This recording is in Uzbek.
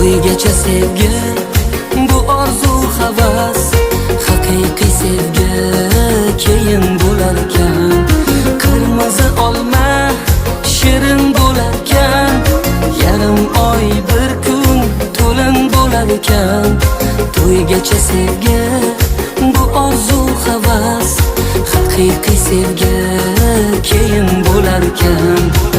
To'ygacha sevgi, bu orzu havas, haqiqiy sevgi keyin bo'larkan. Qirmizi olma shirin bo'larkan, yarim oy bir kun to'lin bo'larkan. To'ygacha sevgi, bu orzu havas, haqiqiy sevgi keyin bo'larkan.